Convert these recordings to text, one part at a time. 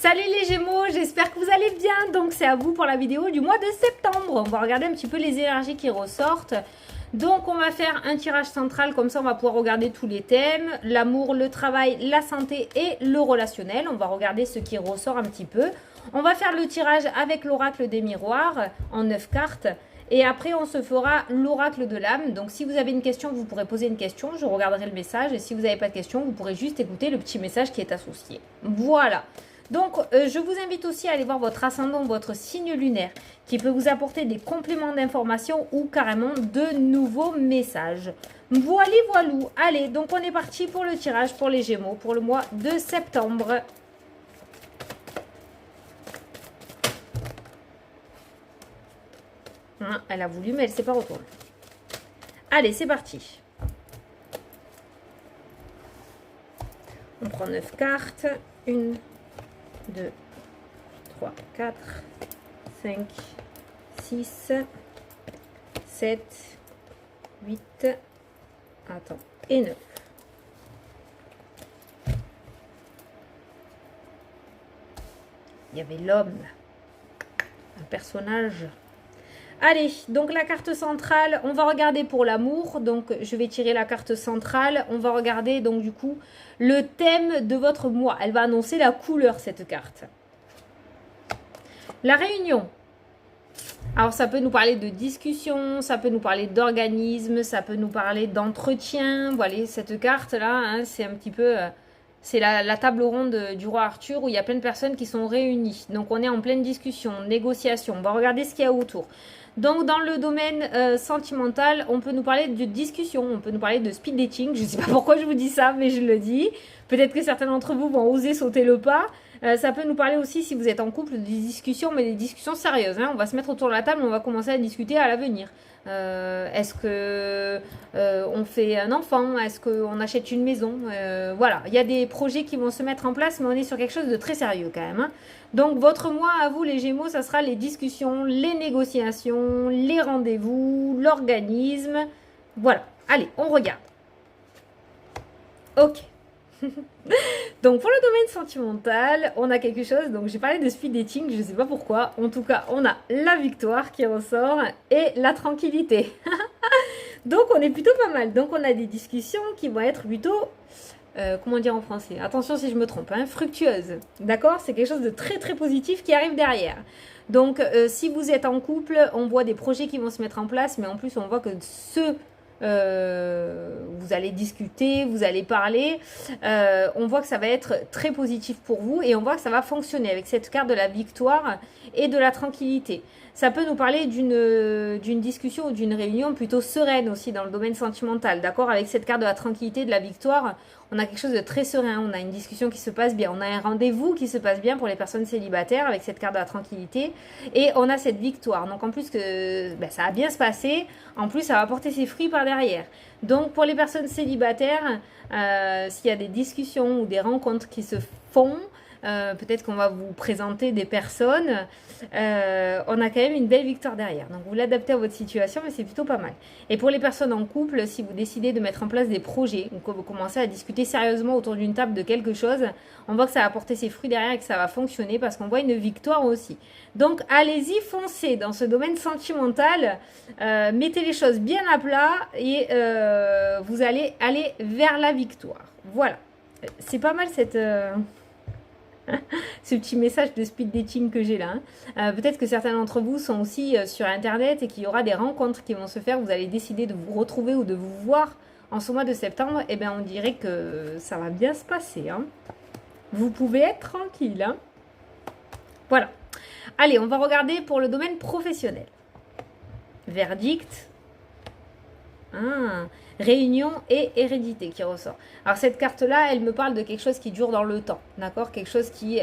Salut les Gémeaux, j'espère que vous allez bien. Donc c'est à vous pour la vidéo du mois de septembre. On va regarder un petit peu les énergies qui ressortent. Donc on va faire un tirage central, comme ça on va pouvoir regarder tous les thèmes. L'amour, le travail, la santé et le relationnel. On va regarder ce qui ressort un petit peu. On va faire le tirage avec l'oracle des miroirs en 9 cartes. Et après, on se fera l'oracle de l'âme. Donc, si vous avez une question, vous pourrez poser une question. Je regarderai le message. Et si vous n'avez pas de question, vous pourrez juste écouter le petit message qui est associé. Voilà. Donc, je vous invite aussi à aller voir votre ascendant, votre signe lunaire, qui peut vous apporter des compléments d'information ou carrément de nouveaux messages. Voilà, voilou. Allez, donc on est parti pour le tirage pour les Gémeaux pour le mois de septembre. Elle a voulu, mais elle ne s'est pas retournée. Allez, c'est parti. On prend 9 cartes. 1, 2, 3, 4, 5, 6, 7, 8, attends, et 9. Il y avait l'homme, un personnage. Allez, donc la carte centrale, on va regarder pour l'amour. Donc, je vais tirer la carte centrale. On va regarder, donc, du coup, le thème de votre mois. Elle va annoncer la couleur, cette carte. La réunion. Alors, ça peut nous parler de discussion, ça peut nous parler d'organisme, ça peut nous parler d'entretien. Voilà, cette carte-là, hein, c'est un petit peu... c'est la table ronde du roi Arthur où il y a plein de personnes qui sont réunies. Donc, on est en pleine discussion, négociation. On va regarder ce qu'il y a autour. Donc, dans le domaine sentimental, on peut nous parler de discussion, on peut nous parler de speed dating. Je ne sais pas pourquoi je vous dis ça, mais je le dis. Peut-être que certains d'entre vous vont oser sauter le pas. Ça peut nous parler aussi, si vous êtes en couple, des discussions, mais des discussions sérieuses. Hein. On va se mettre autour de la table, on va commencer à discuter à l'avenir. Est-ce que on fait un enfant? Est-ce qu'on achète une maison? Voilà, il y a des projets qui vont se mettre en place, mais on est sur quelque chose de très sérieux quand même. Hein. Donc, votre mois à vous, les Gémeaux, ça sera les discussions, les négociations, les rendez-vous, l'organisme. Voilà, allez, on regarde. Ok. Donc, pour le domaine sentimental, on a quelque chose. Donc, j'ai parlé de speed dating, je ne sais pas pourquoi. En tout cas, on a la victoire qui ressort et la tranquillité. Donc, on est plutôt pas mal. Donc, on a des discussions qui vont être plutôt... comment dire en français? Attention si je me trompe, hein, fructueuse. D'accord? C'est quelque chose de très très positif qui arrive derrière. Donc, si vous êtes en couple, on voit des projets qui vont se mettre en place, mais en plus, on voit que vous allez discuter, vous allez parler. On voit que ça va être très positif pour vous et on voit que ça va fonctionner avec cette carte de la victoire et de la tranquillité. Ça peut nous parler d'une discussion ou d'une réunion plutôt sereine aussi dans le domaine sentimental, d'accord? Avec cette carte de la tranquillité, de la victoire, on a quelque chose de très serein, on a une discussion qui se passe bien, on a un rendez-vous qui se passe bien pour les personnes célibataires avec cette carte de la tranquillité et on a cette victoire. Donc en plus que ça va bien se passer, en plus ça va porter ses fruits par derrière. Donc pour les personnes célibataires, s'il y a des discussions ou des rencontres qui se font, peut-être qu'on va vous présenter des personnes. On a quand même une belle victoire derrière. Donc, vous l'adaptez à votre situation, mais c'est plutôt pas mal. Et pour les personnes en couple, si vous décidez de mettre en place des projets, ou que vous commencez à discuter sérieusement autour d'une table de quelque chose, on voit que ça va porter ses fruits derrière et que ça va fonctionner parce qu'on voit une victoire aussi. Donc, allez-y, foncez dans ce domaine sentimental. Mettez les choses bien à plat et vous allez aller vers la victoire. Voilà. C'est pas mal cette... ce petit message de speed dating que j'ai là. Hein. Peut-être que certains d'entre vous sont aussi sur Internet et qu'il y aura des rencontres qui vont se faire. Vous allez décider de vous retrouver ou de vous voir en ce mois de septembre. Et bien, on dirait que ça va bien se passer. Hein. Vous pouvez être tranquille. Hein. Voilà. Allez, on va regarder pour le domaine professionnel. Verdict. Réunion et hérédité qui ressort. Alors cette carte-là, elle me parle de quelque chose qui dure dans le temps, d'accord? Quelque chose qui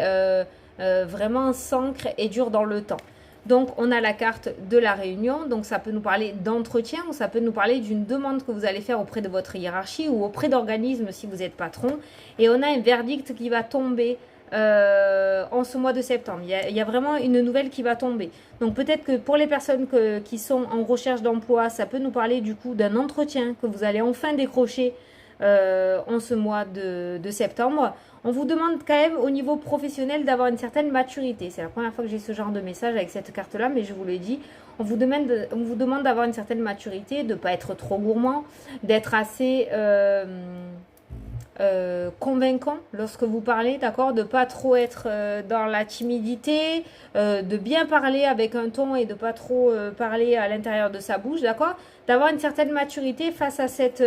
vraiment s'ancre et dure dans le temps. Donc on a la carte de la réunion, donc ça peut nous parler d'entretien ou ça peut nous parler d'une demande que vous allez faire auprès de votre hiérarchie ou auprès d'organismes si vous êtes patron. Et on a un verdict qui va tomber en ce mois de septembre. Il y a vraiment une nouvelle qui va tomber. Donc peut-être que pour les personnes qui sont en recherche d'emploi, ça peut nous parler du coup d'un entretien que vous allez enfin décrocher en ce mois de septembre. On vous demande quand même au niveau professionnel d'avoir une certaine maturité. C'est la première fois que j'ai ce genre de message avec cette carte-là, mais je vous l'ai dit. On vous demande d'avoir une certaine maturité, de ne pas être trop gourmand, d'être assez convaincant lorsque vous parlez, d'accord, de pas trop être dans la timidité, de bien parler avec un ton et de pas trop parler à l'intérieur de sa bouche, d'accord, d'avoir une certaine maturité face à cet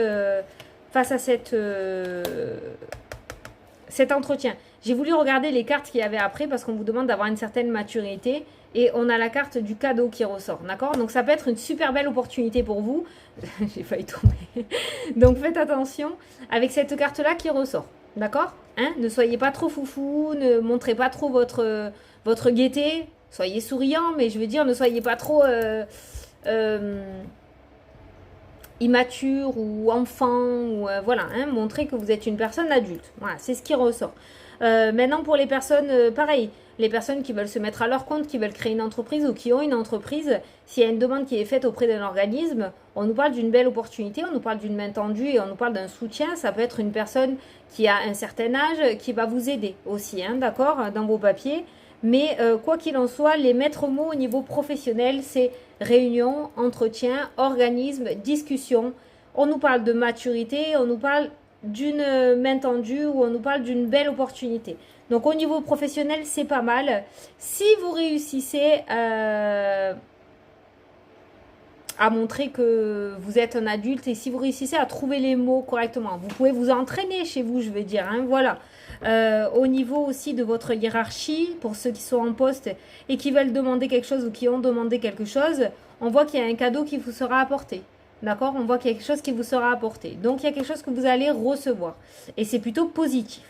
entretien. J'ai voulu regarder les cartes qu'il y avait après parce qu'on vous demande d'avoir une certaine maturité et on a la carte du cadeau qui ressort, d'accord? Donc ça peut être une super belle opportunité pour vous. J'ai failli tomber. Donc faites attention avec cette carte-là qui ressort, d'accord? Hein, ne soyez pas trop foufou, ne montrez pas trop votre gaieté. Soyez souriant, mais je veux dire, ne soyez pas trop immature ou enfant. Ou, voilà, hein, montrez que vous êtes une personne adulte. Voilà, c'est ce qui ressort. Maintenant, pour les personnes, pareil, les personnes qui veulent se mettre à leur compte, qui veulent créer une entreprise ou qui ont une entreprise, s'il y a une demande qui est faite auprès d'un organisme, on nous parle d'une belle opportunité, on nous parle d'une main tendue et on nous parle d'un soutien. Ça peut être une personne qui a un certain âge qui va vous aider aussi, hein, d'accord, dans vos papiers. Mais quoi qu'il en soit, les maîtres mots au niveau professionnel, c'est réunion, entretien, organisme, discussion. On nous parle de maturité, on nous parle d'une main tendue ou on nous parle d'une belle opportunité. Donc au niveau professionnel, c'est pas mal. Si vous réussissez à montrer que vous êtes un adulte et si vous réussissez à trouver les mots correctement, vous pouvez vous entraîner chez vous, je veux dire, hein, voilà. Au niveau aussi de votre hiérarchie, pour ceux qui sont en poste et qui veulent demander quelque chose ou qui ont demandé quelque chose, on voit qu'il y a un cadeau qui vous sera apporté. D'accord? On voit qu'il y a quelque chose qui vous sera apporté. Donc, il y a quelque chose que vous allez recevoir. Et c'est plutôt positif.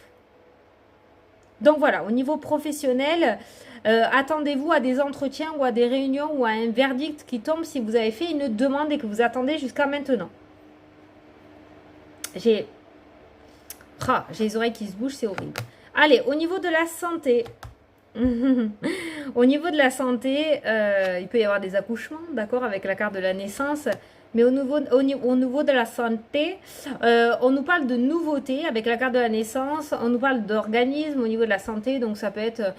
Donc, voilà, au niveau professionnel, attendez-vous à des entretiens ou à des réunions ou à un verdict qui tombe si vous avez fait une demande et que vous attendez jusqu'à maintenant. J'ai les oreilles qui se bougent, c'est horrible. Allez, au niveau de la santé. Au niveau de la santé, il peut y avoir des accouchements, d'accord, avec la carte de la naissance. Mais au niveau de la santé, on nous parle de nouveautés avec la carte de la naissance. On nous parle d'organisme au niveau de la santé. Donc ça peut être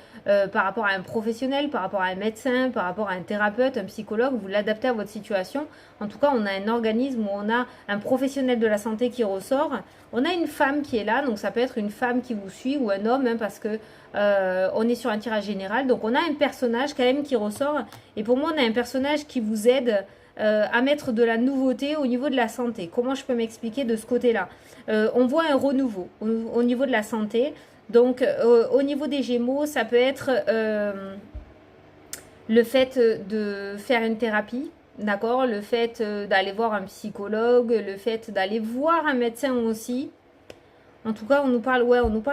par rapport à un professionnel, par rapport à un médecin, par rapport à un thérapeute, un psychologue. Vous l'adaptez à votre situation. En tout cas, on a un organisme où on a un professionnel de la santé qui ressort. On a une femme qui est là. Donc ça peut être une femme qui vous suit ou un homme, hein, parce que on est sur un tirage général. Donc on a un personnage quand même qui ressort. Et pour moi, on a un personnage qui vous aide à mettre de la nouveauté au niveau de la santé. Comment je peux m'expliquer de ce côté-là? On voit un renouveau au niveau de la santé. Donc, au niveau des Gémeaux, ça peut être le fait de faire une thérapie, d'accord? Le fait d'aller voir un psychologue, le fait d'aller voir un médecin aussi. En tout cas, on nous parle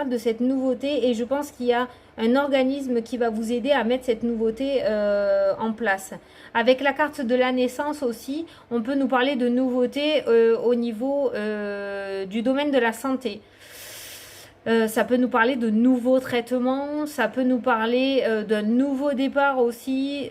de cette nouveauté et je pense qu'il y a un organisme qui va vous aider à mettre cette nouveauté en place. Avec la carte de la naissance aussi, on peut nous parler de nouveautés au niveau du domaine de la santé. Ça peut nous parler de nouveaux traitements, ça peut nous parler d'un nouveau départ aussi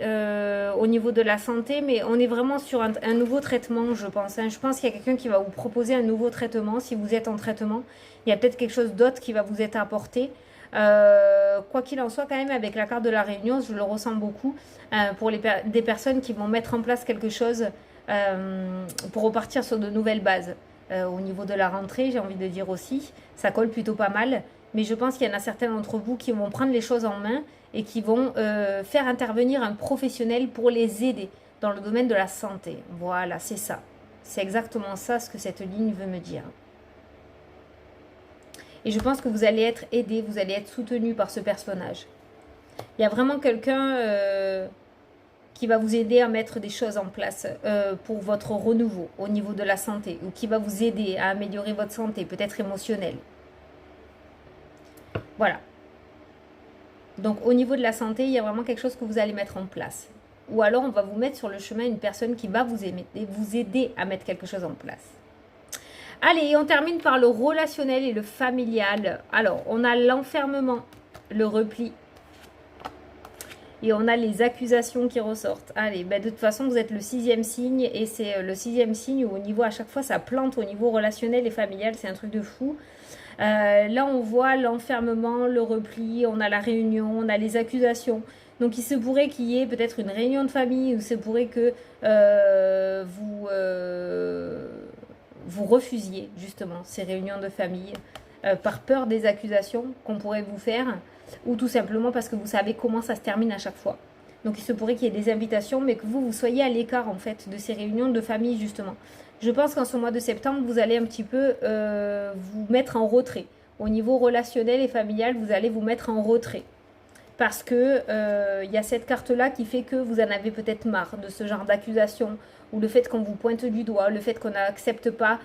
au niveau de la santé, mais on est vraiment sur un nouveau traitement, je pense. Hein. Je pense qu'il y a quelqu'un qui va vous proposer un nouveau traitement si vous êtes en traitement. Il y a peut-être quelque chose d'autre qui va vous être apporté. Quoi qu'il en soit, quand même, avec la carte de la réunion, je le ressens beaucoup pour des personnes qui vont mettre en place quelque chose pour repartir sur de nouvelles bases. Au niveau de la rentrée, j'ai envie de dire aussi, ça colle plutôt pas mal. Mais je pense qu'il y en a certains d'entre vous qui vont prendre les choses en main et qui vont faire intervenir un professionnel pour les aider dans le domaine de la santé. Voilà, c'est ça. C'est exactement ça ce que cette ligne veut me dire. Et je pense que vous allez être aidé, vous allez être soutenu par ce personnage. Il y a vraiment quelqu'un qui va vous aider à mettre des choses en place pour votre renouveau au niveau de la santé ou qui va vous aider à améliorer votre santé, peut-être émotionnelle. Voilà. Donc au niveau de la santé, il y a vraiment quelque chose que vous allez mettre en place. Ou alors on va vous mettre sur le chemin une personne qui va vous aider à mettre quelque chose en place. Allez, on termine par le relationnel et le familial. Alors, on a l'enfermement, le repli Et on a les accusations qui ressortent. Allez, ben de toute façon, vous êtes le 6e signe. Et c'est le 6e signe où au niveau, à chaque fois, ça plante au niveau relationnel et familial. C'est un truc de fou. Là, on voit l'enfermement, le repli. On a la réunion, on a les accusations. Donc, il se pourrait qu'il y ait peut-être une réunion de famille. Ou il se pourrait que vous refusiez, justement, ces réunions de famille. Par peur des accusations qu'on pourrait vous faire. Ou tout simplement parce que vous savez comment ça se termine à chaque fois. Donc il se pourrait qu'il y ait des invitations, mais que vous soyez à l'écart en fait de ces réunions de famille justement. Je pense qu'en ce mois de septembre, vous allez un petit peu vous mettre en retrait. Au niveau relationnel et familial, vous allez vous mettre en retrait. Parce que y a cette carte-là qui fait que vous en avez peut-être marre de ce genre d'accusation. Ou le fait qu'on vous pointe du doigt, le fait qu'on n'accepte pas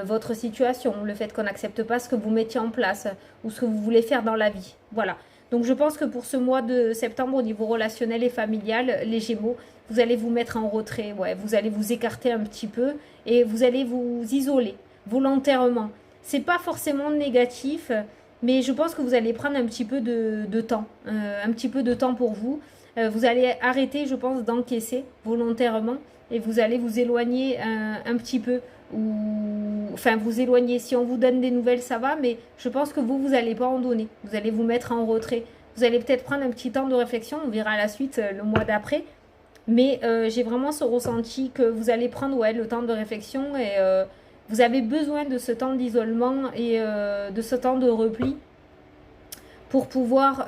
votre situation, le fait qu'on n'accepte pas ce que vous mettiez en place ou ce que vous voulez faire dans la vie. Voilà. Donc je pense que pour ce mois de septembre au niveau relationnel et familial, les Gémeaux, vous allez vous mettre en retrait. Ouais, vous allez vous écarter un petit peu et vous allez vous isoler volontairement. C'est pas forcément négatif, mais je pense que vous allez prendre un petit peu de temps. Un petit peu de temps pour vous. Vous allez arrêter, je pense, d'encaisser volontairement et vous allez vous éloigner un petit peu. Enfin, vous éloigner. Si on vous donne des nouvelles, ça va, mais je pense que vous n'allez pas en donner. Vous allez vous mettre en retrait. Vous allez peut-être prendre un petit temps de réflexion. On verra la suite le mois d'après. Mais j'ai vraiment ce ressenti que vous allez prendre le temps de réflexion et vous avez besoin de ce temps d'isolement et de ce temps de repli pour pouvoir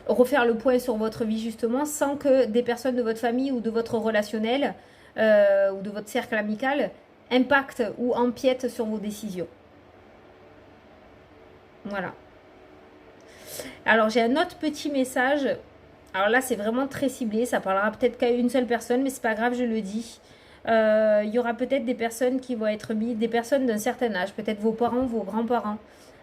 refaire le point sur votre vie justement sans que des personnes de votre famille ou de votre relationnel ou de votre cercle amical impactent ou empiètent sur vos décisions. Voilà. Alors j'ai un autre petit message. Alors là c'est vraiment très ciblé. Ça parlera peut-être qu'à une seule personne, mais c'est pas grave, je le dis. Il y aura peut-être des personnes qui vont être mises, des personnes d'un certain âge, peut-être vos parents, vos grands-parents.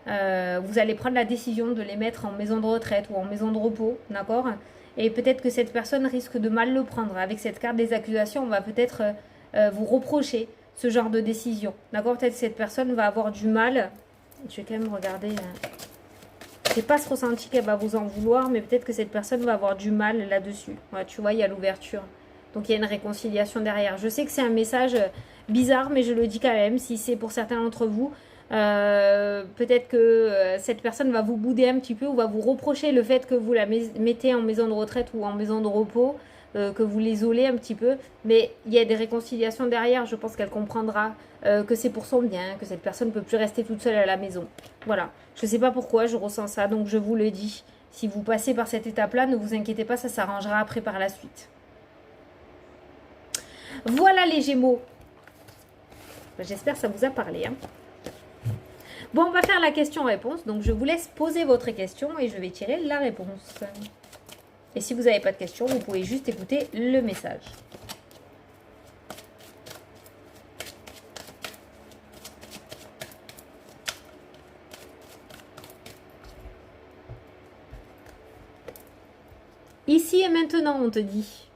Vous allez prendre la décision de les mettre en maison de retraite ou en maison de repos, d'accord? Et peut-être que cette personne risque de mal le prendre. Avec cette carte des accusations, on va peut-être vous reprocher ce genre de décision, d'accord? Peut-être que cette personne va avoir du mal. Je vais quand même regarder. J'ai pas ce ressenti qu'elle va vous en vouloir, mais peut-être que cette personne va avoir du mal là-dessus. Ouais, tu vois, il y a l'ouverture. Donc il y a une réconciliation derrière. Je sais que c'est un message bizarre, mais je le dis quand même, si c'est pour certains d'entre vous. Peut-être que cette personne va vous bouder un petit peu ou va vous reprocher le fait que vous la mettez en maison de retraite ou en maison de repos, que vous l'isolez un petit peu. Mais il y a des réconciliations derrière. Je pense qu'elle comprendra que c'est pour son bien, que cette personne ne peut plus rester toute seule à la maison. Voilà. Je ne sais pas pourquoi je ressens ça, donc je vous le dis. Si vous passez par cette étape-là, ne vous inquiétez pas, ça s'arrangera après par la suite. Voilà les Gémeaux. J'espère que ça vous a parlé. Bon, on va faire la question-réponse. Donc, je vous laisse poser votre question et je vais tirer la réponse. Et si vous n'avez pas de question, vous pouvez juste écouter le message. Ici et maintenant, on te dit.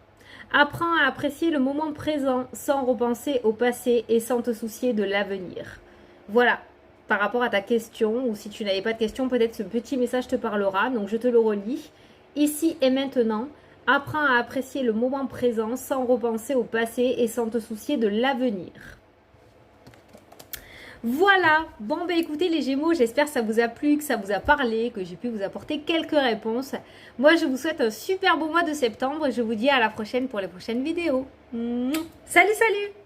Apprends à apprécier le moment présent sans repenser au passé et sans te soucier de l'avenir. Voilà. Par rapport à ta question, ou si tu n'avais pas de question, peut-être ce petit message te parlera, donc je te le relis. Ici et maintenant, apprends à apprécier le moment présent sans repenser au passé et sans te soucier de l'avenir. Voilà, bon bah écoutez les Gémeaux, j'espère que ça vous a plu, que ça vous a parlé, que j'ai pu vous apporter quelques réponses. Moi je vous souhaite un super beau mois de septembre et je vous dis à la prochaine pour les prochaines vidéos. Salut, salut!